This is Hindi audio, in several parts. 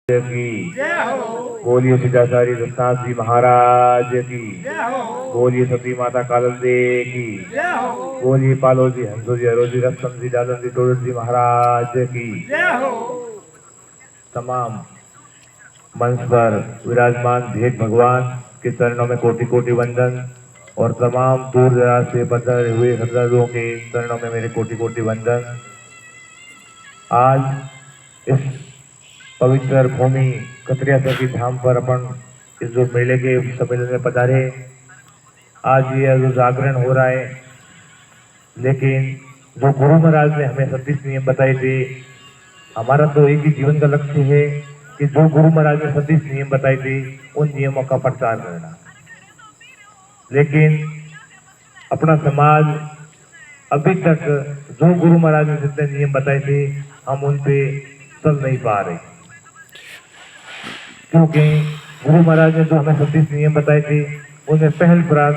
की बोलिए सिद्धाचार्य दत्तानाथ जी महाराज की बोलिए सती माता कालंदे की बोलिए पालो जी हंसो जी हरो जी रस्तम जी दादन जी टोडर जी महाराज की तमाम मंच पर विराजमान भेद भगवान के चरणों में कोटि कोटि वंदन और तमाम दूर दराज से पधारे हुए श्रद्धालुओं के चरणों में मेरे कोटि कोटि वंदन। आज इस पवित्र भूमि कतरियासर की धाम पर अपन इस जो मेले के सम्मेलन में पधारे, आज ये जो जागरण हो रहा है, लेकिन जो गुरु महाराज ने हमें 36 नियम बताए थे, हमारा तो एक ही जीवन का लक्ष्य है कि जो गुरु महाराज ने 36 नियम बताए थे उन नियमों का प्रचार करना। लेकिन अपना समाज अभी तक जो गुरु महाराज ने जितने नियम बताए थे हम उन पे चल नहीं पा रहे, क्योंकि गुरु महाराज ने जो हमें 36 नियम बताए थे उनमें पहल प्राक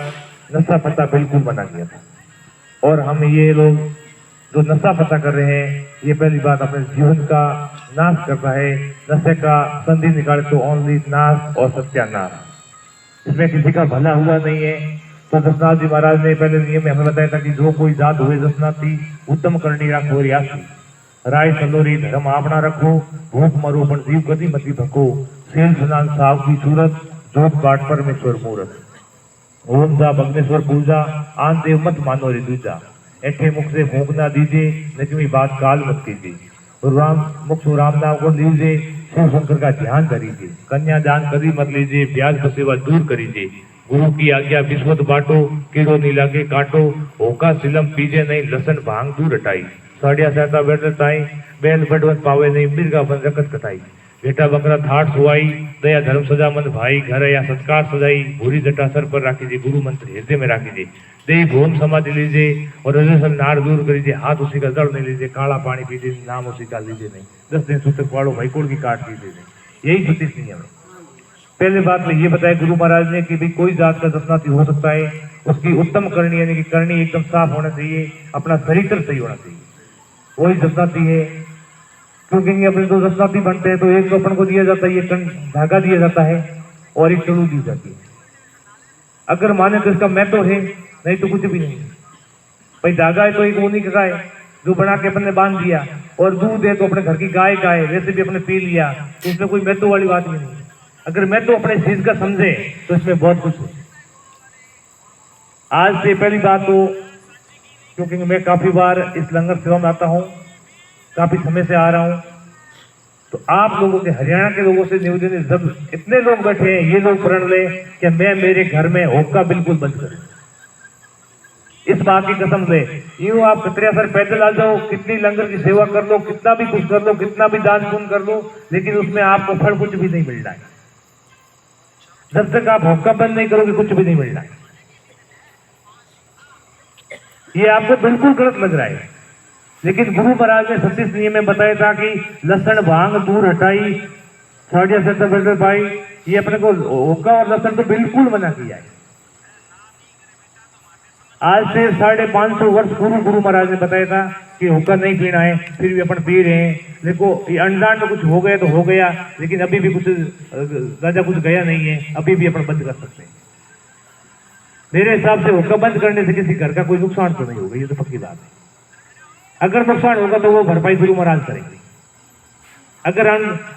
नशा पता बिल्कुल मना किया था। और हम ये लोग जो नशा पता कर रहे हैं, ये पहली बात अपने जीवन का नाश करता है। नशे का संधि निकाले तो ओनली नाश और सत्यानाश, इसमें किसी का भला हुआ नहीं है। तो दशनाथ जी महाराज ने पहले नियम में हमें बताया था कि जो कोई जात हुए दशनाथी उत्तम करनी राखो रियासी, राय सलोरी धर्म आपना रखो, भूख मरो पण जीव गति मती भको, सेल स्नान साव की सूरत, जोत बाट परमेश्वर मूरत, ओम जा बग्नेश्वर पूजा, आन देव मत मानो रे दूजा, ऐठे मुख से भूख ना दीजिए, नजमी बात काल मत कीजिए, राम मुख से राम नाम को लीजिए, शिव शंकर का ध्यान करीजिए, कन्या दान कभी मत लीजिए, ब्याज पर सेवा दूर करीजिए, गुरु की आज्ञा विश्वत बाटो, कीड़ो नी लागे काटो, होका सिलम पीजे नहीं, लसन भांग दूर हटाई, साड़िया सहता बैठताई, बैल बड़वन पावे नहीं, मिर्गा बन रकत कटाई, बेटा बकरा थाट सुवाई, दया धर्म सजा मन भाई, घर या सत्कार सजाई, भूरी जटा सर पर राखीजिए, गुरु मंत्र हृदय में राखीजिए, देही भूम समाधि लीजिए और रजसन नार दूर करीजिए, हाथ उसी का जड़ नहीं लीजिए, काला पानी पीजिए, नाम उसी का लीजिए नहीं, 10 दिन सूतक पाड़ो भाई कोड़ की काट लीजिए नहीं। यही 36 नियम है। पहले बात में ये बताया गुरु महाराज ने कि भाई कोई जात का दशनाथी हो सकता है, उसकी उत्तम करनी यानी कि करनी एकदम साफ होना चाहिए, अपना शरीर सही होना चाहिए, वही दशनाथी है। क्योंकि अपने दो दशनाथी बनते हैं तो एक तो अपन को दिया जाता है ये धागा दिया जाता है और एक चलू दी जाती है। अगर माने तो इसका महत्व है, नहीं तो कुछ भी नहीं। भाई धागा है तो एक ऊनी का है जो बना के अपने बांध दिया, और दूध है तो अपने घर की गाय का है, वैसे भी अपने पी लिया, तो इसमें कोई महत्व वाली बात नहीं। अगर मैं तो अपने चीज का समझे तो इसमें बहुत कुछ है। आज से पहली बात तो, क्योंकि मैं काफी बार इस लंगर सेवा में आता हूँ, काफी समय से आ रहा हूं, तो आप लोगों के हरियाणा के लोगों से निवेदन है, जब इतने लोग बैठे हैं ये लोग प्रण ले कि मैं मेरे घर में होक्का बिल्कुल बंद करूं। इस बात की कसम ले, यूं आप कतरियासर पैदल आ जाओ, कितनी लंगर की सेवा कर लो, कितना भी कुछ कर लो, कितना भी दान पुण्य कर लो, लेकिन उसमें आपको फल कुछ भी नहीं मिलना है। जब तक आप होक्का बंद नहीं करोगे कुछ भी नहीं मिलना है। ये आपको बिल्कुल गलत लग रहा है, लेकिन गुरु महाराज ने 36 नियम में बताया था कि लसन भांग दूर हटाई, साड़िया से बैठे भाई, ये अपने को होक्का और लसन तो बिल्कुल मना किया है। आज से 550 वर्ष पूर्व गुरु महाराज ने बताया था कि होक्का नहीं पीना है, फिर भी अपन पी रहे हैं। देखो ये अनजान में कुछ हो गया तो हो गया, लेकिन अभी भी कुछ ज्यादा कुछ गया नहीं है, अभी भी अपन बंद कर सकते हैं। मेरे हिसाब से होक्का बंद करने से किसी घर का कोई नुकसान तो नहीं होगा, ये तो पक्की बात है। अगर नुकसान होगा तो वो भरपाई गुरु महाराज करेंगे, अगर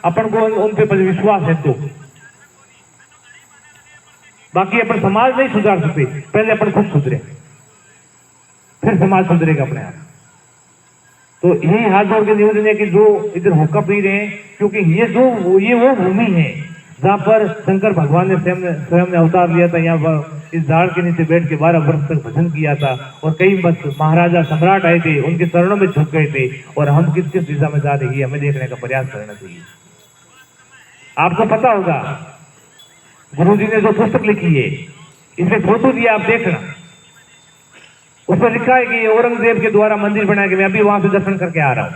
अपन को उन पे विश्वास है तो। बाकी अपन समाज नहीं सुधार सकते, पहले अपन खुद सुधरे, फिर समाज सुधरेगा अपने आप। तो यही हाथ जोड़ के निवेदन है कि जो इधर होक्का पी रहे हैं, क्योंकि ये वो भूमि है जहां पर शंकर भगवान ने स्वयं ने अवतार लिया था। यहाँ पर इस झाड़ के नीचे बैठ के 12 वर्ष तक भजन किया था, और कई महाराजा सम्राट आए थे, उनके चरणों में झुक गए थे। और हम किस किस दिशा में जा रही है हमें देखने का प्रयास करना चाहिए। आपको पता होगा गुरु जी ने जो पुस्तक लिखी है, इसमें फोटो दिया, आप देखना, उसमें लिखा है कि औरंगजेब के द्वारा मंदिर बना के मैं अभी वहां से दर्शन करके आ रहा हूं।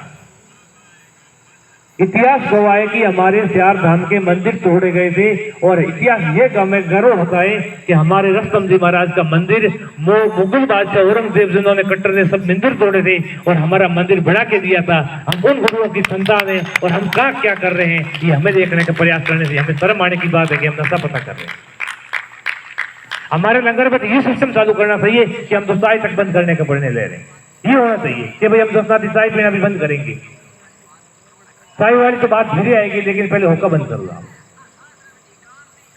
इतिहास गवाह है कि हमारे चार धाम के मंदिर तोड़े गए थे, और इतिहास ये हमें गर्व होता है कि हमारे रस्तम जी महाराज का मंदिर मुगल बादशाह औरंगजेब जिन्होंने कट्टर ने सब मंदिर तोड़े थे और हमारा मंदिर बढ़ा के दिया था। हम उन गुरुओं की संतान है और हम क्या कर रहे हैं ये हमें देखने का प्रयास करने से हमें शर्म आने की बात है कि हम नशा पता कर रहे हैं। हमारे लंगर में तो ये सिस्टम चालू करना चाहिए कि हम तो चाय तक बंद करने का निर्णय ले रहे हैं। ये होना चाहिए कि भाई हम दस्ताती चाय पीना भी बंद करेंगे। चाय वाली तो बात फिर आएगी, लेकिन पहले होका बंद कर लो।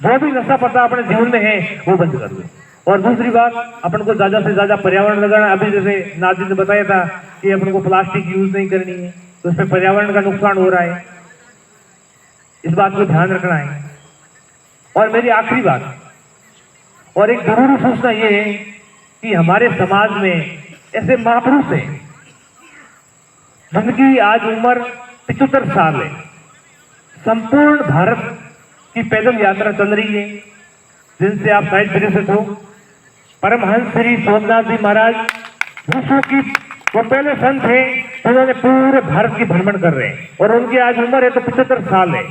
जो भी नशा पता अपने जीवन में है वो बंद कर दो। और दूसरी बात, अपन को ज्यादा से ज्यादा पर्यावरण लगाना। अभी जैसे नाजिर ने बताया था कि अपन को प्लास्टिक यूज नहीं करनी है, तो उसमें पर्यावरण का नुकसान हो रहा है, इस बात को ध्यान रखना है। और मेरी आखिरी बात और एक जरूरी सूचना ये है कि हमारे समाज में ऐसे महापुरुष हैं जिनकी आज उम्र 75 साल है। संपूर्ण भारत की पैदल यात्रा चल रही है, जिनसे आप शायद परिचित हो। परमहंस श्री सोमनाथ जी महाराज विश्व की वो पहले संत हैं जिन्होंने पूरे भारत की भ्रमण कर रहे हैं, और उनकी आज उम्र है तो 75 साल है।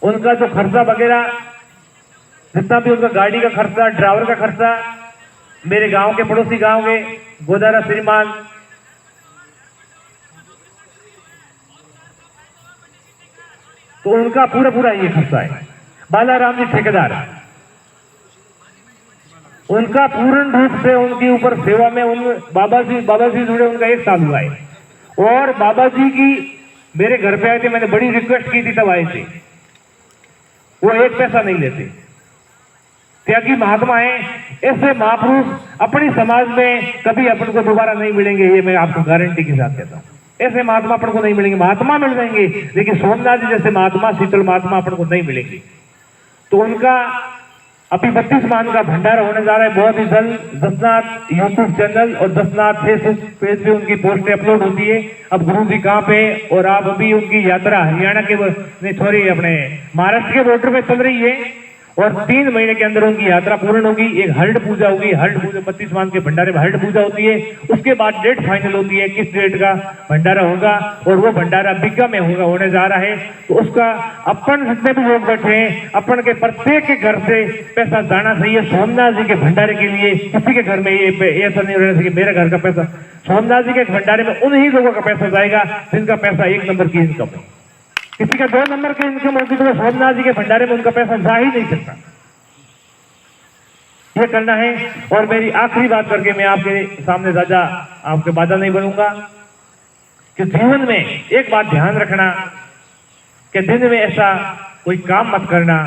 उनका जो खर्चा वगैरह जितना भी उनका गाड़ी का खर्चा, ड्राइवर का खर्चा, मेरे गांव के पड़ोसी गांव के गोदारा श्रीमान तो उनका पूरा ये खर्चा है। बालाराम जी ठेकेदार, उनका पूर्ण रूप से उनके ऊपर सेवा में उन बाबा जी जुड़े उनका 1 साल हुआ है। और बाबा जी की मेरे घर पे आए थे, मैंने बड़ी रिक्वेस्ट की थी, तब आए थे। वो 1 पैसा नहीं लेते, त्यागी महात्मा है। ऐसे महापुरुष अपनी समाज में कभी अपन को दोबारा नहीं मिलेंगे, ये मैं आपको गारंटी के साथ कहता हूँ। ऐसे महात्मा अपन को नहीं मिलेंगे। महात्मा मिल जाएंगे, लेकिन सोमनाथ जी जैसे महात्मा, शीतल महात्मा अपन को नहीं मिलेंगे। तो उनका अभी 32 मान का भंडारा होने जा रहा है बहुत ही जल्द। दसनाथ यूट्यूब चैनल और दसनाथ फेसबुक पेज पे उनकी पोस्टें अपलोड होती है। अब गुरु जी कहाँ पे, और आप अभी उनकी यात्रा हरियाणा के सॉरी अपने महाराष्ट्र के बॉर्डर पे चल रही है, और 3 महीने के अंदर उनकी यात्रा पूर्ण होगी। एक हल्ड पूजा होगी, हल्ड पूजा 32 मान के भंडारे में हल्ड पूजा होती है। उसके बाद डेट फाइनल होती है किस डेट का भंडारा होगा, और वो भंडारा बिग्गा में होने जा रहा है। तो उसका अपन जितने भी लोग बैठे हैं, अपन के प्रत्येक के घर से पैसा जाना चाहिए सोमनाथ जी के भंडारे के लिए। किसी के घर में ये ऐसा नहीं रहना चाहिए मेरे घर का पैसा, सोमनाथ जी के भंडारे में उन्हीं लोगों का पैसा जाएगा जिनका पैसा 1 नंबर की इनकम है। किसी का 2 नंबर की इनकम होगी तो सोमनाथ जी के भंडारे में उनका पैसा जा ही नहीं सकता। ये करना है। और मेरी आखिरी बात करके मैं आपके सामने ज्यादा आपके बाधा नहीं बनूंगा कि जीवन में एक बात ध्यान रखना कि दिन में ऐसा कोई काम मत करना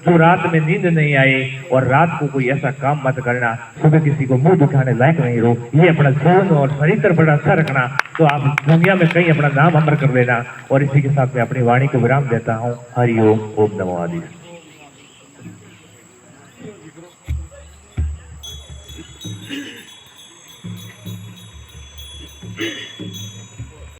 जो रात में नींद नहीं आए, और रात को कोई ऐसा काम मत करना सुबह किसी को मुंह दिखाने लायक नहीं रहो। ये अपना जीवन और चरित्र बड़ा अच्छा रखना, तो आप दुनिया में कहीं अपना नाम अमर कर लेना। और इसी के साथ मैं अपनी वाणी को विराम देता हूँ। हरि ओम, ओम नमो आदि।